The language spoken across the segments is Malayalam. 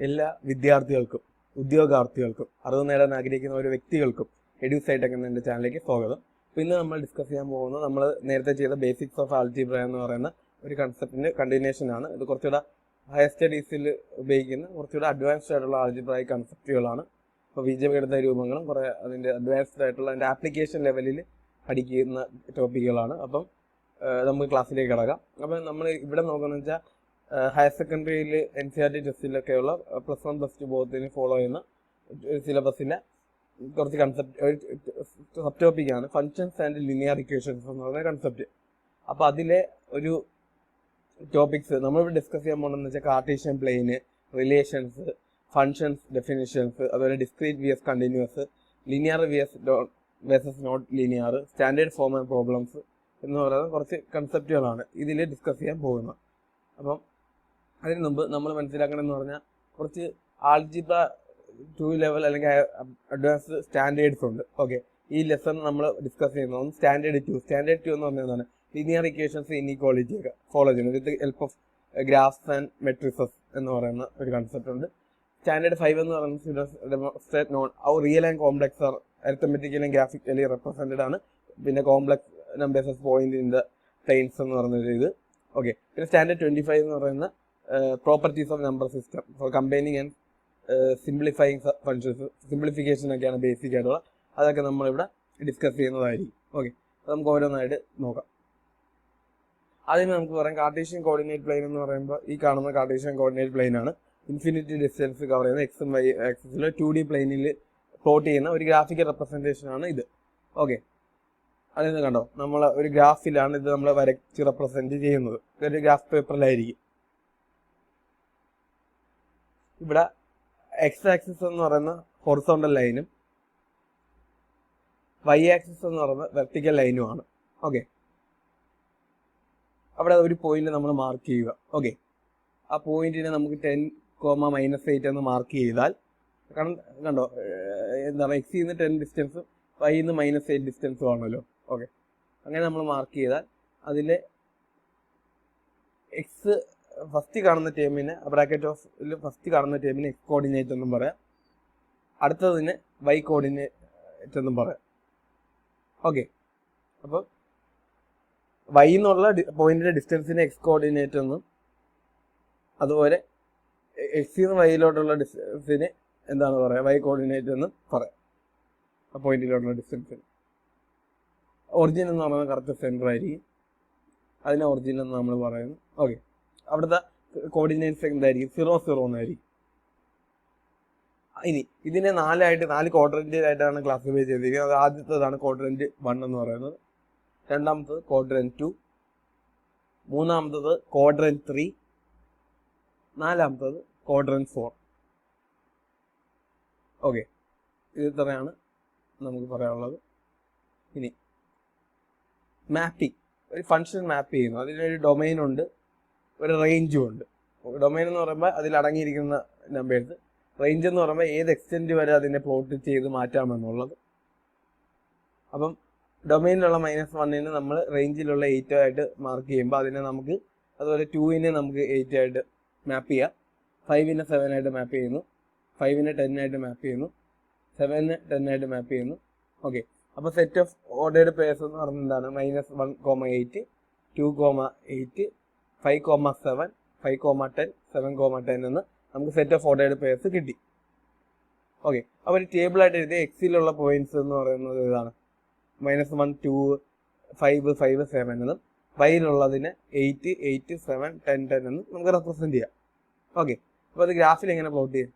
എല്ലാ വിദ്യാർത്ഥികൾക്കും ഉദ്യോഗാർത്ഥികൾക്കും അറിവ് നേടാൻ ആഗ്രഹിക്കുന്ന ഒരു വ്യക്തികൾക്കും എഡ്യൂസൈറ്റക് എന്ന എൻ്റെ ചാനലിലേക്ക് സ്വാഗതം. അപ്പോൾ ഇന്ന് നമ്മൾ ഡിസ്കസ് ചെയ്യാൻ പോകുന്നത് നമ്മൾ നേരത്തെ ചെയ്ത ബേസിക്സ് ഓഫ് ആൾജിബ്ര എന്ന് പറയുന്ന ഒരു കൺസെപ്റ്റിൻ്റെ കണ്ടിന്യൂഷൻ ആണ്. ഇത് കുറച്ചുകൂടെ ഹയർ സ്റ്റഡീസിൽ ഉപയോഗിക്കുന്ന കുറച്ചുകൂടെ അഡ്വാൻസ്ഡ് ആയിട്ടുള്ള ആൾജിബ്രായിക് കൺസെപ്റ്റുകളാണ്. അപ്പോൾ ബീജഗണിത രൂപങ്ങളും കുറേ അതിൻ്റെ അഡ്വാൻസ്ഡ് ആയിട്ടുള്ള അതിൻ്റെ ആപ്ലിക്കേഷൻ ലെവലിൽ പഠിക്കുന്ന ടോപ്പിക്കുകളാണ്. അപ്പം നമുക്ക് ക്ലാസ്സിലേക്ക് കിടക്കാം. അപ്പം നമ്മൾ ഇവിടെ നോക്കുന്നത് വെച്ചാൽ ഹയർ സെക്കൻഡറിയിൽ NCERT ടെസ്റ്റിലൊക്കെയുള്ള +1 +2 ബോധത്തിന് ഫോളോ ചെയ്യുന്ന സിലബസിലെ കുറച്ച് സബ് ടോപ്പിക്കാണ് ഫങ്ഷൻസ് ആൻഡ് ലിനിയർ ഇക്വേഷൻസ് എന്ന് പറയുന്ന കൺസെപ്റ്റ്. അപ്പോൾ അതിലെ ഒരു ടോപ്പിക്സ് നമ്മളിവിടെ ഡിസ്കസ് ചെയ്യാൻ പോകുന്നതെന്ന് വെച്ചാൽ Cartesian plane, relations, functions definitions, അതുപോലെ discrete VS continuous, linear versus not linear, standard form and problems എന്ന് പറയുന്ന കുറച്ച് കൺസെപ്റ്റുകളാണ് ഇതിൽ ഡിസ്കസ് ചെയ്യാൻ പോകുന്നത്. അപ്പം അതിന് മുമ്പ് നമ്മൾ മനസ്സിലാക്കണമെന്ന് പറഞ്ഞാൽ കുറച്ച് ആൾജിബ്ര 2 ലെവൽ അല്ലെങ്കിൽ അഡ്വാൻസ്ഡ് സ്റ്റാൻഡേർഡ്സ് ഉണ്ട്. ഓക്കെ, ഈ ലെസൺ നമ്മൾ ഡിസ്കസ് ചെയ്യുന്നത് സ്റ്റാൻഡേർഡ് 2 എന്ന് പറഞ്ഞതാണ് ലീനിയർ ഇക്വേഷൻസ് ഇൻഇക്വാളിറ്റി ഒക്കെ ഫോളോ ചെയ്യുന്നത് with help of graphs and matrices എന്ന് പറയുന്ന ഒരു കൺസെപ്റ്റ് ഉണ്ട്. സ്റ്റാൻഡേർഡ് 5 എന്ന് പറയുന്നത് നോൺ ഔ real and complex are arithmetically and graphically represented ആണ്. പിന്നെ complex numbers point in the plains എന്ന് പറയുന്നത് ഇത്. ഓക്കെ, പിന്നെ സ്റ്റാൻഡേർഡ് 25 എന്ന് പറയുന്ന properties of number system for combining and simplifying functions, simplification ഒക്കെയാണ് ബേസിക് ആയിട്ടുള്ള. അതൊക്കെ നമ്മളിവിടെ ഡിസ്കസ് ചെയ്യുന്നതായിരിക്കും. ഓക്കെ, നമുക്ക് ഓരോന്നായിട്ട് നോക്കാം. ആദ്യം നമുക്ക് പറയാം കാർട്ടീഷ്യൻ കോർഡിനേറ്റ് പ്ലെയിൻ എന്ന് പറയുമ്പോൾ ഈ കാണുന്ന കാർട്ടീഷ്യൻ കോർഡിനേറ്റ് പ്ലെയിൻ ആണ് ഇൻഫിനിറ്റി ഡിസ്റ്റൻസ് കവർ ചെയ്യുന്ന എക്സും വൈ ആക്സിസിൽ 2D പ്ലെയിനിൽ പ്ലോട്ട് ചെയ്യുന്ന ഒരു ഗ്രാഫിക്കൽ റെപ്രസെൻറ്റേഷൻ ആണ് ഇത്. ഓക്കെ, അതിൽ നിന്ന് കണ്ടോ, നമ്മൾ ഒരു ഗ്രാഫിലാണ് ഇത് നമ്മൾ വരച്ച് റെപ്രസെൻറ്റ് ചെയ്യുന്നത്. ഒരു ഗ്രാഫ് പേപ്പറിലായിരിക്കും. ഇവിടെ എക്സ് ആക്സിസ് എന്ന് പറയുന്ന ഹൊറിസോണ്ടൽ ലൈനും വൈ ആക്സിസ് എന്ന് പറയുന്ന വെർട്ടിക്കൽ ലൈനുമാണ്. ഓക്കെ, അവിടെ ഒരു പോയിന്റ് നമ്മൾ മാർക്ക് ചെയ്യുക. ഓക്കെ, ആ പോയിന്റിനെ നമുക്ക് 10,-8 എന്ന് മാർക്ക് ചെയ്താൽ കണ്ടോ, എന്താണ് എക്സിൽ നിന്ന് 10 ഡിസ്റ്റൻസും വൈയിൽ നിന്ന് -8 ഡിസ്റ്റൻസും ആണല്ലോ. ഓക്കെ, അങ്ങനെ നമ്മൾ മാർക്ക് ചെയ്താൽ അതിൽ എക്സ് ഫസ്റ്റ് കാണുന്ന ടേമിന് ബ്രാക്കറ്റ് ഓഫ് ഫസ്റ്റ് കാണുന്ന ടേമിന് എക്സ് കോർഡിനേറ്റ് എന്നും പറയാം, അടുത്തതിന് വൈ കോർഡിനേറ്റ് എന്നും പറയാം. ഓക്കെ, അപ്പോൾ വൈ എന്നുള്ള പോയിന്റിന്റെ ഡിസ്റ്റൻസിന് എക്സ് കോർഡിനേറ്റ് എന്നും അതുപോലെ എക്സിൽ നിന്ന് വൈയിലോട്ടുള്ള ഡിസ്റ്റൻസിന് എന്താണ് പറയുക, വൈ കോർഡിനേറ്റ് എന്നും പറയാം. ആ പോയിന്റിലോട്ടുള്ള ഡിസ്റ്റൻസിന് ഒറിജിൻ എന്ന് പറയുന്നത് കറക്റ്റ് സെൻറ്റർ ആയിരിക്കും, അതിനെ ഒറിജിൻ എന്ന് നമ്മൾ പറയുന്നു. ഓക്കെ, അവിടുത്തെ കോർഡിനേറ്റ്സ് എന്തായിരിക്കും, 0, 0 എന്നായിരിക്കും. ഇനി ഇതിനെ 4 ക്വാഡ്രന്റിലായിട്ടാണ് ക്ലാസിഫൈ ചെയ്തിരിക്കുന്നത്. അത് ആദ്യത്തേതാണ് ക്വാഡ്രന്റ് 1 എന്ന് പറയുന്നത്, രണ്ടാമത്തത് ക്വാഡ്രന്റ് 2, മൂന്നാമത്തത് ക്വാഡ്രന്റ് 3, നാലാമത്തത് ക്വാഡ്രന്റ് 4. ഓക്കെ, ഇത് ഇത്രയാണ് നമുക്ക് പറയാനുള്ളത്. ഇനി മാപ്പിംഗ്, ഒരു ഫംഗ്ഷൻ മാപ്പ് ചെയ്യുന്നു. അതിനൊരു ഡൊമൈൻ ഉണ്ട്, ഒരു റേഞ്ചും ഉണ്ട്. ഡൊമൈൻ എന്ന് പറയുമ്പോൾ അതിൽ അടങ്ങിയിരിക്കുന്ന നമ്പേഴ്സ്, റേഞ്ച് എന്ന് പറയുമ്പോൾ ഏത് എക്സ്റ്റെൻറ്റ് വരെ അതിനെ പ്ലോട്ട് ചെയ്ത് മാറ്റാമെന്നുള്ളത്. അപ്പം ഡൊമൈനിലുള്ള -1നെ നമ്മൾ റേഞ്ചിലുള്ള 8 ആയിട്ട് മാർക്ക് ചെയ്യുമ്പോൾ അതിനെ നമുക്ക് അതുപോലെ 2നെ നമുക്ക് 8 ആയിട്ട് മാപ്പ് ചെയ്യാം, 5നെ 7 ആയിട്ട് മാപ്പ് ചെയ്യുന്നു, 5നെ 10 ആയിട്ട് മാപ്പ് ചെയ്യുന്നു, 7നെ 10 ആയിട്ട് മാപ്പ് ചെയ്യുന്നു. ഓക്കെ, അപ്പോൾ സെറ്റ് ഓഫ് ഓർഡേർഡ് പെയർസ് എന്ന് പറയുന്നത് എന്താണ്, -1,8, 2,8, 5,7, 5,10, 7,10 എന്ന് നമുക്ക് സെറ്റ് ഓഫ് ഓർഡേർഡ് പെയർസ് കിട്ടി. ഓക്കെ, അപ്പോൾ ഒരു ടേബിളായിട്ട് എഴുതി എക്സിലുള്ള പോയിന്റ്സ് എന്ന് പറയുന്നത് ഇതാണ് -1, 2, 5, 5, 7 എന്നും വൈയിലുള്ളതിന് 8, 8, 7, 10, 10 എന്നും നമുക്ക് റെപ്രസെൻറ്റ് ചെയ്യാം. ഓക്കെ, അപ്പോൾ അത് ഗ്രാഫിൽ എങ്ങനെ പ്ലോട്ട് ചെയ്യും,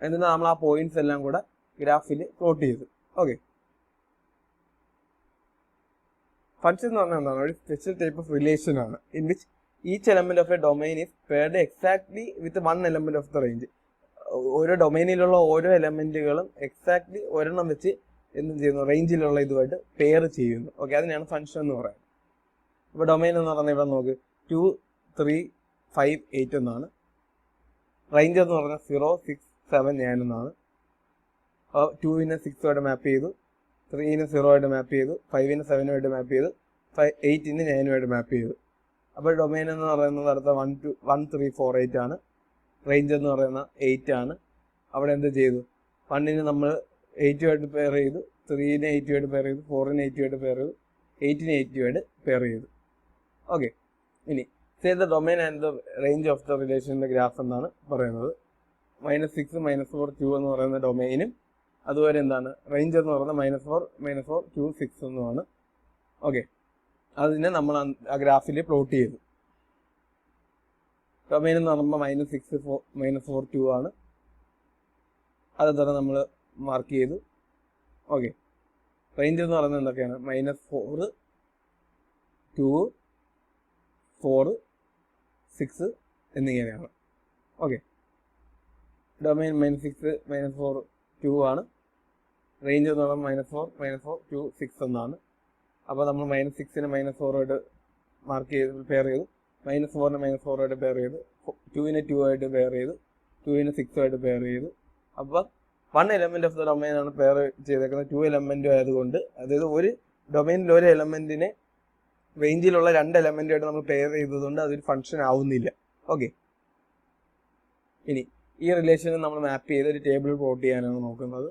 എന്നിട്ട് നമ്മൾ ആ പോയിന്റ്സ് എല്ലാം കൂടെ ഗ്രാഫിൽ പ്ലോട്ട് ചെയ്തു. ഓക്കെ, ഫങ്ഷൻ എന്ന് പറഞ്ഞാൽ എന്താണ്, ഒരു സ്പെഷ്യൽ ടൈപ്പ് ഓഫ് റിലേഷൻ ആണ് in which each element of A domain is paired exactly with 1 element of the range. ഓരോ ഡൊമൈനിലുള്ള ഓരോ എലമെന്റുകളും എക്സാക്ട്ലി ഒരെണ്ണം വെച്ച് എന്ത് ചെയ്യുന്നു, റേഞ്ചിലുള്ള ഇതുമായിട്ട് പെയർ ചെയ്യുന്നു. ഓക്കെ, അതിനാണ് ഫങ്ഷൻ എന്ന് പറയുന്നത്. ഇപ്പോൾ ഡൊമൈൻ എന്ന് പറഞ്ഞാൽ ഇവിടെ നോക്ക് 2, 3, 5, 8 എന്നാണ്. റേഞ്ച് എന്ന് പറഞ്ഞാൽ 0, 6, 7, 9 എന്നാണ്. 2നെ 6 ആയിട്ട് മാപ്പ് ചെയ്തു, 3നെ 0 ആയിട്ട് മാപ്പ് ചെയ്തു, 5നെ 7 ആയിട്ട് മാപ്പ് ചെയ്തു, 8നെ 9 ആയിട്ട് മാപ്പ് ചെയ്തു. അപ്പോൾ ഡൊമൈൻ എന്ന് പറയുന്നത് അടുത്ത 1 2 1 3 4 8 ആണ്. റേഞ്ച് എന്ന് പറയുന്ന 8 ആണ്. അവിടെ എന്ത് ചെയ്തു, 1ന് നമ്മൾ 8 പെയർ ചെയ്തു, 3നെ 8 പെയർ ചെയ്തു, 4നെ 8 പെയർ ചെയ്തു, 8നെ 8 പെയർ ചെയ്തു. ഓക്കെ, ഇനി say the domain and the range of the റിലേഷൻ്റെ ഗ്രാഫ് എന്നാണ് പറയുന്നത്. -6 -4 2 എന്ന് പറയുന്ന ഡൊമൈനും അതുപോലെ എന്താണ് റേഞ്ച് എന്ന് പറയുന്നത് -4 -4 2 6 എന്നുമാണ്. ഓക്കെ, അതിനെ നമ്മൾ ആ ഗ്രാഫിൽ പ്ലോട്ട് ചെയ്തു. ഡൊമൈൻ എന്ന് പറയുമ്പോൾ -6 -4 2 ആണ്. അത് തന്നെ നമ്മൾ മാർക്ക് ചെയ്തു. ഓക്കെ, റേഞ്ച് എന്ന് പറയുന്നത് എന്തൊക്കെയാണ്, -4 2 4 6 എന്നിങ്ങനെയാണ്. ഓക്കെ, ഡൊമൈൻ -6 -4 2 ആണ്. റേഞ്ച് എന്ന് പറയുന്നത് -4 -4 2 6 എന്നാണ്. അപ്പോൾ നമ്മൾ -6നെ -4 മാർക്ക് ചെയ്ത് പെയർ ചെയ്തു, -4നെ -4 പെയർ ചെയ്തു, 2നെ 2 പെയർ ചെയ്തു, 2നെ 6 പെയർ ചെയ്തു. അപ്പോൾ 1 എലമെന്റ് ഓഫ് ദ ഡൊമൈൻ ആണ് പെയർ ചെയ്തേക്കുന്നത്. 2 എലമെന്റും ആയതുകൊണ്ട്, അതായത് ഒരു ഡൊമൈനിൽ ഒരു എലമെന്റിനെ റേഞ്ചിലുള്ള 2 എലമെന്റുമായിട്ട് നമ്മൾ പെയർ ചെയ്തതുകൊണ്ട് അതൊരു ഫംഗ്ഷൻ ആവുന്നില്ല. ഓക്കെ, ഇനി ഈ റിലേഷനെ നമ്മൾ മാപ്പ് ചെയ്ത് ഒരു ടേബിൾ പ്ലോട്ട് ചെയ്യാനാണ് നോക്കുന്നത്.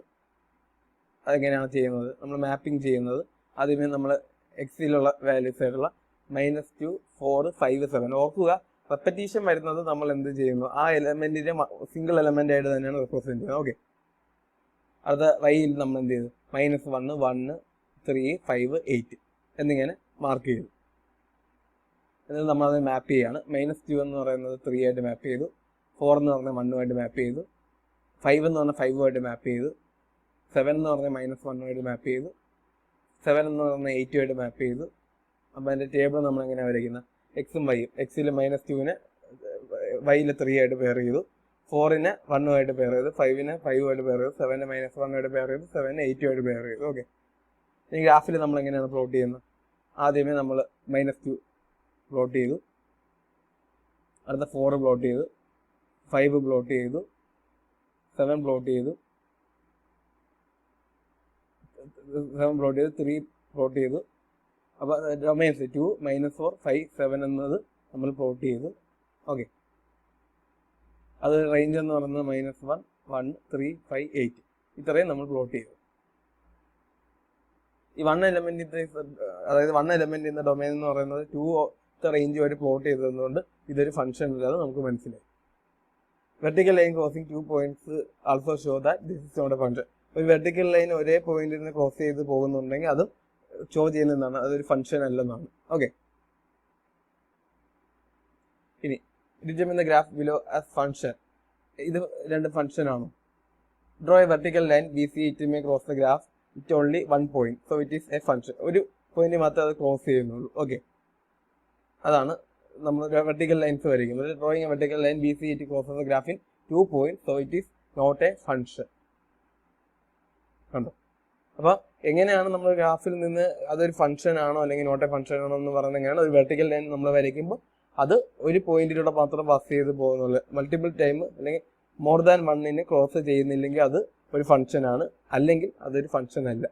അതെങ്ങനെയാണ് ചെയ്യുന്നത്, നമ്മൾ മാപ്പിംഗ് ചെയ്യുന്നത് ആദ്യമേ നമ്മൾ എക്സിലുള്ള വാല്യൂസ് ആയിട്ടുള്ള -2 4 5 7 ഓർക്കുക. റെപ്പറ്റീഷൻ വരുന്നത് നമ്മൾ എന്ത് ചെയ്യുന്നു, ആ എലമെന്റിന്റെ സിംഗിൾ എലമെന്റ് ആയിട്ട് തന്നെയാണ് റെപ്രസെന്റ് ചെയ്യുന്നത്. ഓക്കെ, അടുത്ത വൈയിൽ നമ്മൾ എന്ത് ചെയ്തു, -1 1 3 5 8 എന്നിങ്ങനെ മാർക്ക് ചെയ്തു. എന്നിട്ട് നമ്മളത് മാപ്പ് ചെയ്യാണ്. -2 എന്ന് പറയുന്നത് 3 ആയിട്ട് മാപ്പ് ചെയ്തു, 4 എന്ന് പറഞ്ഞാൽ 1 മാപ്പ് ചെയ്തു, 5 എന്ന് പറഞ്ഞാൽ 5 മാപ്പ് ചെയ്തു, 7 എന്ന് പറഞ്ഞാൽ -1 മാപ്പ് ചെയ്തു, 7 എന്ന് പറഞ്ഞാൽ 8 മാപ്പ് ചെയ്തു. അപ്പോൾ അതിൻ്റെ ടേബിൾ നമ്മൾ എങ്ങനെയാണ് വരയ്ക്കുന്നത്, എക്സും വൈയും. എക്സിൽ -2നെ വൈയിൽ 3 പെയർ ചെയ്തു, 4നെ 1 പെയർ ചെയ്തു, 5നെ 5 പെയർ ചെയ്തു, 7നെ -1 പെയർ ചെയ്തു, 7നെ 8 പെയർ ചെയ്തു. ഓക്കെ, ഈ ഗ്രാഫിൽ നമ്മൾ എങ്ങനെയാണ് പ്ലോട്ട് ചെയ്യുന്നത്, ആദ്യമേ നമ്മൾ -2 പ്ലോട്ട് ചെയ്തു, അടുത്ത 4 പ്ലോട്ട് ചെയ്തു, 5 പ്ലോട്ട് ചെയ്തു, 7 പ്ലോട്ട് ചെയ്തു, 7 പ്ലോട്ട് ചെയ്തു, 3 പ്ലോട്ട് ചെയ്തു. അപ്പോൾ ഡൊമൈൻസ് 2 -4 5 7 എന്നത് നമ്മൾ പ്ലോട്ട് ചെയ്തു. ഓക്കെ, അത് റേഞ്ച് എന്ന് പറയുന്നത് -1 1 3 5 8 ഇത്രയും നമ്മൾ പ്ലോട്ട് ചെയ്തു. ഈ 1 എലമെന്റ്, അതായത് 1 എലമെന്റ് എന്ന ഡൊമൈൻ എന്ന് പറയുന്നത് 2 റേഞ്ചുമായിട്ട് പ്ലോട്ട് ചെയ്തതുകൊണ്ട് ഇതൊരു ഫംഗ്ഷൻ ഇല്ലാതെ നമുക്ക് മനസ്സിലായി. Vertical line crossing 2 points also show that this is not a function. ഒരു വെർട്ടിക്കൽ ലൈൻ ഒരേ പോയിന്റിൽ നിന്ന് ക്രോസ് ചെയ്ത് പോകുന്നുണ്ടെങ്കിൽ അത് ഷോ ചെയ്യുന്നതാണ്, അതൊരു ഫംഗ്ഷൻ അല്ലെന്നാണ്. ഓക്കെ, ഇനി determine the graph below as function. ഇത് 2 ഫംഗ്ഷൻ ആണോ? Draw a vertical line BC, it may cross the graph it only 1 point, so it is a function. ഒരു പോയിന്റ് മാത്രമേ അത് ക്രോസ് ചെയ്യുന്നുള്ളൂ. ഓക്കെ, അതാണ് നമ്മൾ വെർട്ടിക്കൽ ലൈൻസ് വരയ്ക്കുന്നത്. Drawing a vertical line BC, it crosses the graph in 2 point, so it is not a function. കണ്ടോ? അപ്പോൾ എങ്ങനെയാണ് നമ്മൾ ഗ്രാഫിൽ നിന്ന് അതൊരു ഫംഗ്ഷൻ ആണോ അല്ലെങ്കിൽ നോട്ട് എ ഫംഗ്ഷൻ ആണോ എന്ന് പറയുന്നത് എങ്ങനെയാണ്, ഒരു വെർട്ടിക്കൽ ലൈൻ നമ്മൾ വരയ്ക്കുമ്പോൾ അത് ഒരു പോയിന്റിലൂടെ മാത്രം പാസ് ചെയ്ത് പോകുന്നുള്ളൂ. മൾട്ടിപ്പിൾ ടൈം അല്ലെങ്കിൽ മോർ ദാൻ 1നെ ക്രോസ് ചെയ്യുന്നില്ലെങ്കിൽ അത് ഒരു ഫംഗ്ഷൻ ആണ്, അല്ലെങ്കിൽ അതൊരു ഫംഗ്ഷൻ അല്ല.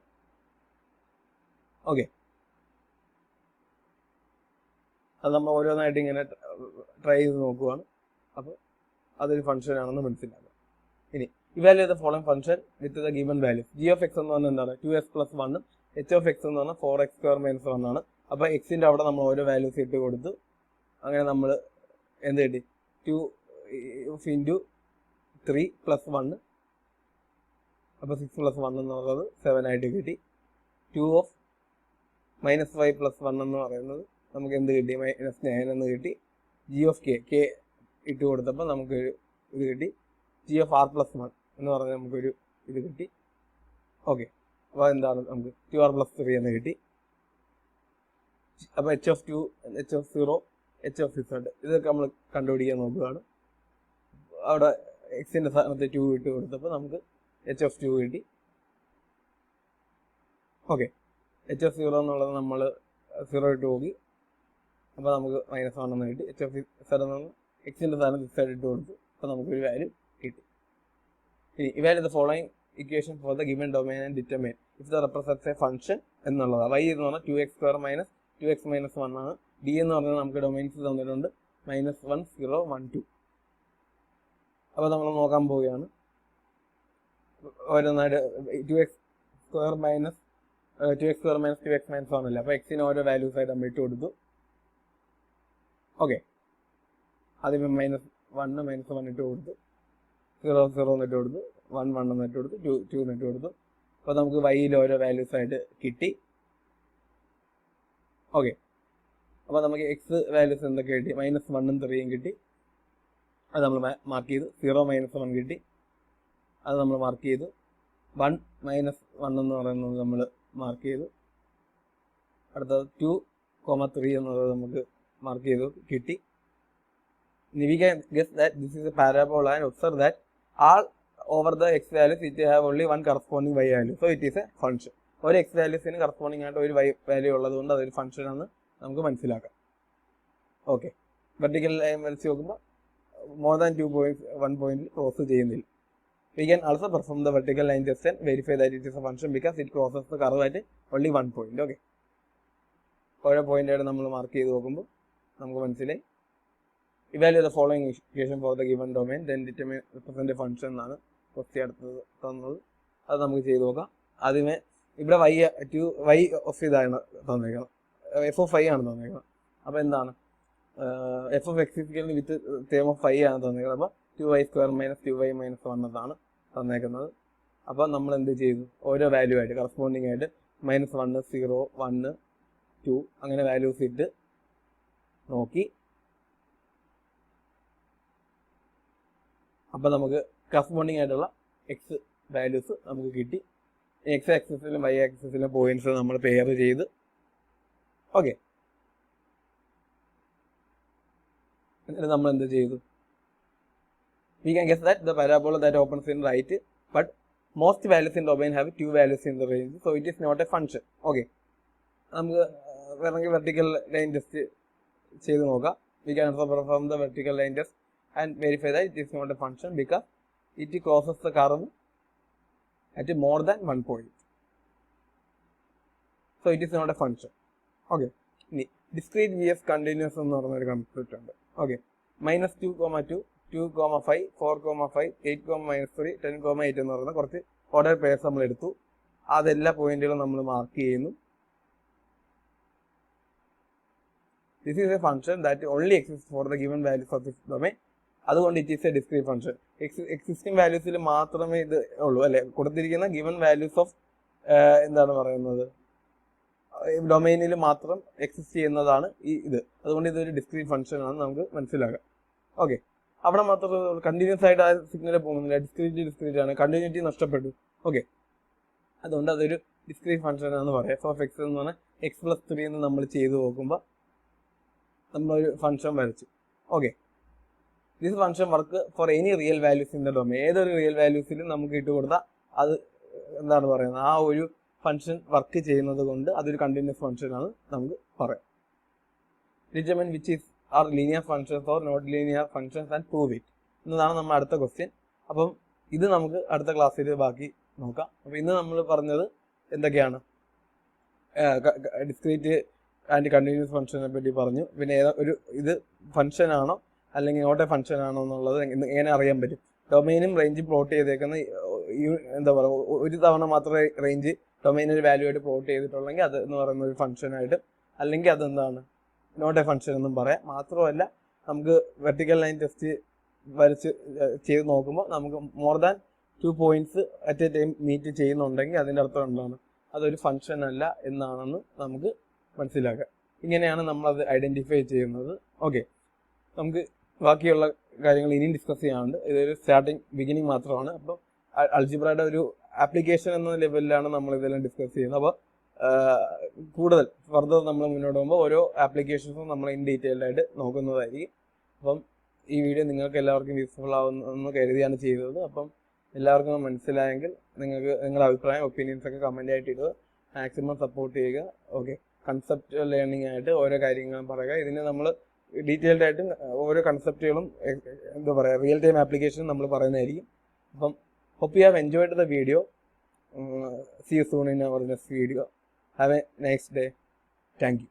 ഓക്കെ, അത് നമ്മൾ ഓരോന്നായിട്ട് ഇങ്ങനെ ട്രൈ ചെയ്ത് നോക്കുവാണ്. അപ്പോൾ അതൊരു ഫംഗ്ഷൻ ആണെന്ന് മനസ്സിലാക്കുക. ഇനി evaluate the following function with the given value. g of x എന്ന് പറഞ്ഞാൽ എന്താണ്, 2x + 1. h of x എന്ന് പറഞ്ഞാൽ 4x² - 1 ആണ്. അപ്പോൾ എക്സിൻ്റെ അവിടെ നമ്മൾ ഓരോ വാല്യൂസ് ഇട്ട് കൊടുത്തു. അങ്ങനെ നമ്മൾ എന്ത് കിട്ടി, 2 × 3 + 1. അപ്പോൾ 6 + 1 എന്ന് പറയുന്നത് 7 ആയിട്ട് കിട്ടി. 2 of -5 + 1 എന്ന് പറയുന്നത് നമുക്ക് എന്ത് കിട്ടി, -9 എന്ന് കിട്ടി. g of k ഇട്ട് കൊടുത്തപ്പോൾ നമുക്കൊരു ഇത് കിട്ടി. g of r + 1 എന്ന് പറഞ്ഞാൽ നമുക്കൊരു ഇത് കിട്ടി. ഓക്കെ, അപ്പോൾ എന്താണ് നമുക്ക് 2r + 3 എന്ന് കിട്ടി. അപ്പോൾ h of 2, h of 0, h of z ഇതൊക്കെ നമ്മൾ കണ്ടുപിടിക്കാൻ നോക്കുകയാണ്. അവിടെ എക്സിൻ്റെ സ്ഥാനത്ത് 2 ഇട്ട് കൊടുത്തപ്പോൾ നമുക്ക് h of 2 കിട്ടി. ഓക്കെ, h of 0 എന്നുള്ളത് നമ്മൾ 0 ഇട്ട് നോക്കി, അപ്പോൾ നമുക്ക് -1 എന്ന് കിട്ടി. h of z എന്ന് എക്സിൻ്റെ സ്ഥാനത്ത് z ഇട്ട് കൊടുത്തു, അപ്പോൾ നമുക്കൊരു വാല്യൂ കിട്ടി. ഇനി evaluate the following equation for the given domain and determine if the represents A function എന്നുള്ളതാണ്. y എന്ന് പറഞ്ഞാൽ 2x² - 2x - 1 ആണ്. ഡി എന്ന് പറഞ്ഞാൽ നമുക്ക് ഡൊമൈൻസ് തന്നിട്ടുണ്ട് -1 0 1 2. അപ്പോൾ നമ്മൾ നോക്കാൻ പോവുകയാണ്. ഓരോന്നായിട്ട് 2x square minus 2x minus 1 അല്ല. അപ്പോൾ എക്സിന് ഓരോ വാല്യൂസ് ആയിട്ട് നമ്മൾ ഇട്ട് കൊടുത്തു. ഓക്കെ, ആദ്യം -1 ഇട്ട് കൊടുത്തു, 0 എന്നിട്ട് കൊടുത്തു, 1 എന്നിട്ട് കൊടുത്തു, 2 എന്നിട്ട് കൊടുത്തു. അപ്പോൾ നമുക്ക് വൈയിൽ ഓരോ വാല്യൂസ് ആയിട്ട് കിട്ടി. ഓക്കെ, അപ്പോൾ നമുക്ക് എക്സ് വാല്യൂസ് എന്തൊക്കെ കിട്ടി? -1 3 കിട്ടി, അത് നമ്മൾ മാർക്ക് ചെയ്തു. 0 -1 കിട്ടി, അത് നമ്മൾ മാർക്ക് ചെയ്തു. 1 -1 എന്ന് പറയുന്നത് നമ്മൾ മാർക്ക് ചെയ്തു. അടുത്തത് 2, 3 എന്നുള്ളത് നമുക്ക് മാർക്ക് ചെയ്തു കിട്ടി. We can guess that this is a parabola and observe that all over the x values it have only one corresponding y value. So it is a function. ഒരു x വാല്യൂസിന് കറസ്പോണ്ടിങ് ആയിട്ട് ഒരു y വാല്യൂ ഉള്ളതുകൊണ്ട് അതൊരു ഫംഗ്ഷൻ ആണെന്ന് നമുക്ക് മനസ്സിലാക്കാം. ഓക്കെ, വെർട്ടിക്കൽ ലൈൻ വരച്ച് നോക്കുമ്പോൾ more than 2 points 1 point cross ചെയ്യുന്നില്ല. We can also perform the vertical line test and verify that it is a function because it crosses the curve at only 1 point. Okay, ഓരോ പോയിന്റായിട്ട് നമ്മൾ മാർക്ക് ചെയ്ത് നോക്കുമ്പോൾ നമുക്ക് മനസ്സിലായി. Evaluate the following equation for the given domain, then determine represent a function എന്നാണ് ക്വസ്റ്റ്യൻ അടുത്തത് തന്നത്. അത് നമുക്ക് ചെയ്ത് നോക്കാം. ആദ്യമേ ഇവിടെ y ഓഫ് ഇതാണ് തന്നേക്കണം, f(i) ആണ് തന്നേക്കണം. അപ്പോൾ എന്താണ് f(x) with term of y ആണ് തന്നേക്കുന്നത്. അപ്പോൾ 2y² - 2y - 1 എന്നാണ് തന്നേക്കുന്നത്. അപ്പോൾ നമ്മൾ എന്ത് ചെയ്തു? ഓരോ വാല്യൂ ആയിട്ട് കറസ്പോണ്ടിങ് ആയിട്ട് -1 0 1 2 അങ്ങനെ വാല്യൂസ് ഇട്ട് നോക്കി. അപ്പോൾ നമുക്ക് കറസ്പോണ്ടിങ് ആയിട്ടുള്ള എക്സ് വാല്യൂസ് നമുക്ക് കിട്ടി. എക്സ് ആക്സിസിലും വൈ ആക്സിസിലും പോയിന്റ്സ് നമ്മൾ പെയർ ചെയ്ത്. ഓക്കെ, എന്നിട്ട് നമ്മൾ എന്ത് ചെയ്തു? We can guess that the parabola that opens in right, but most values in domain have 2 values in the range, so it is not a function. Okay, നമുക്ക് വേണമെങ്കിൽ വെർട്ടിക്കൽ ലൈൻ ടെസ്റ്റ് ചെയ്ത് നോക്കാം. We can also perform the vertical line test and verify that it is not a function because it crosses the curve at more than 1 point. So it is not a function. Okay, ഇനി discrete vs continuous എന്ന് പറഞ്ഞൊരു കൺസെപ്റ്റ് ഉണ്ട്. ഓക്കെ, -2, 2, 2, 5, 4, 5, 8, -3, 10, 8 എന്ന് പറയുന്ന കുറച്ച് ഓർഡർ പെയർസ് നമ്മൾ എടുത്തു. അതെല്ലാ പോയിന്റുകളും നമ്മൾ മാർക്ക് ചെയ്യുന്നു. This is a function that only exists for the given values of this domain. അതുകൊണ്ട് it is a discrete function. Existing വാല്യൂസിൽ മാത്രമേ ഇത് ഉള്ളൂ അല്ലെ. കൊടുത്തിരിക്കുന്ന ഗിവൻ വാല്യൂസ് ഓഫ് എന്താണ് പറയുന്നത് ഡൊമൈനിൽ മാത്രം എക്സിസ്റ്റ് ചെയ്യുന്നതാണ് ഇത്. അതുകൊണ്ട് ഇതൊരു ഡിസ്ക്രീറ്റ് ഫംഗ്ഷൻ ആണെന്ന് നമുക്ക് മനസ്സിലാക്കാം. ഓക്കെ, അവിടെ മാത്രം കണ്ടിന്യൂസ് ആയിട്ട് ആ സിഗ്നൽ പോകുന്നില്ല. ഡിസ്ക്രീറ്റ് ആണ്, കണ്ടിന്യൂറ്റി നഷ്ടപ്പെട്ടു. ഓക്കെ, അതുകൊണ്ട് അതൊരു ഡിസ്ക്രീറ്റ് ഫംഗ്ഷൻ ആണെന്ന് പറയാം. f(x) എന്ന് പറഞ്ഞാൽ x+3 എന്ന് നമ്മൾ ചെയ്ത് നോക്കുമ്പോൾ നമ്മളൊരു ഫംഗ്ഷൻ വരച്ചു. Okay, this function work for any real values in the domain. ഏതൊരു റിയൽ വാല്യൂസിലും നമുക്ക് ഇട്ട് കൊടുത്താൽ അത് എന്താണ് പറയുന്നത് ആ ഒരു ഫംഗ്ഷൻ വർക്ക് ചെയ്യുന്നത് കൊണ്ട് അതൊരു കണ്ടിന്യൂസ് ഫംഗ്ഷൻ ആണ് നമുക്ക് പറയാം. Determine which is are linear functions or not linear functions and prove it എന്നതാണ് നമ്മുടെ അടുത്ത ക്വസ്റ്റ്യൻ. അപ്പം ഇത് നമുക്ക് അടുത്ത ക്ലാസ്സിൽ ബാക്കി നോക്കാം. അപ്പോൾ ഇന്ന് നമ്മൾ പറഞ്ഞത് എന്തൊക്കെയാണ്? ഡിസ്ക്രീറ്റ് ആൻഡ് കണ്ടിന്യൂസ് ഫംഗ്ഷനെ പറ്റി പറഞ്ഞു. പിന്നെ ഒരു ഇത് ഫംഗ്ഷൻ ആണോ അല്ലെങ്കിൽ നോട്ട് എ ഫംഗ്ഷൻ ആണോ എന്നുള്ളത് എങ്ങനെ അറിയാൻ പറ്റും? ഡൊമൈനും റേഞ്ചും പ്ലോട്ട് ചെയ്തേക്കുന്ന എന്താ പറയുക, ഒരു തവണ മാത്രമേ റേഞ്ച് ഡൊമൈൻ ഒരു വാല്യൂ ആയിട്ട് പ്ലോട്ട് ചെയ്തിട്ടുള്ളെങ്കിൽ അത് എന്ന് പറയുന്ന ഒരു ഫംഗ്ഷനായിട്ട്, അല്ലെങ്കിൽ അതെന്താണ് നോട്ട് എ ഫംഗ്ഷൻ എന്നും പറയാം. മാത്രമല്ല നമുക്ക് വെർട്ടിക്കൽ ലൈൻ ടെസ്റ്റ് വരച്ച് ചെയ്ത് നോക്കുമ്പോൾ നമുക്ക് more than 2 points at a time meet ചെയ്യുന്നുണ്ടെങ്കിൽ അതിൻ്റെ അർത്ഥം എന്താണ്? അതൊരു ഫംഗ്ഷൻ അല്ല എന്നാണെന്ന് നമുക്ക് മനസ്സിലാക്കാം. ഇങ്ങനെയാണ് നമ്മളത് ഐഡൻറ്റിഫൈ ചെയ്യുന്നത്. ഓക്കെ, നമുക്ക് ബാക്കിയുള്ള കാര്യങ്ങൾ ഇനിയും ഡിസ്കസ് ചെയ്യാനുണ്ട്. ഇതൊരു ബിഗിനിങ് മാത്രമാണ്. അപ്പോൾ അൾജിബ്രയുടെ ഒരു ആപ്ലിക്കേഷൻ എന്ന ലെവലിലാണ് നമ്മൾ ഇതെല്ലാം ഡിസ്കസ് ചെയ്യുന്നത്. അപ്പോൾ കൂടുതൽ ഫർദർ നമ്മൾ മുന്നോട്ട് പോകുമ്പോൾ ഓരോ ആപ്ലിക്കേഷൻസും നമ്മൾ ഇൻ ഡീറ്റെയിൽഡ് ആയിട്ട് നോക്കുന്നതായിരിക്കും. അപ്പം ഈ വീഡിയോ നിങ്ങൾക്ക് എല്ലാവർക്കും യൂസ്ഫുൾ ആവുമെന്ന് കരുതിയാണ് ചെയ്തത്. അപ്പം എല്ലാവർക്കും മനസ്സിലായെങ്കിൽ നിങ്ങൾക്ക് നിങ്ങളുടെ അഭിപ്രായം ഒപ്പീനിയൻസ് ഒക്കെ കമൻ്റ് ആയിട്ട് ഇടുക. മാക്സിമം സപ്പോർട്ട് ചെയ്യുക. ഓക്കെ, കൺസെപ്റ്റ് ലേണിംഗ് ആയിട്ട് ഓരോ കാര്യങ്ങളും പറയുക. ഇതിന് നമ്മൾ ഡീറ്റെയിൽഡ് ആയിട്ട് ഓരോ കൺസെപ്റ്റുകളും എന്താ പറയുക റിയൽ ടൈം ആപ്ലിക്കേഷൻ നമ്മൾ പറയുന്നതായിരിക്കും. അപ്പം hope you have enjoyed the video. See you soon in our next video. Have a nice day. Thank you.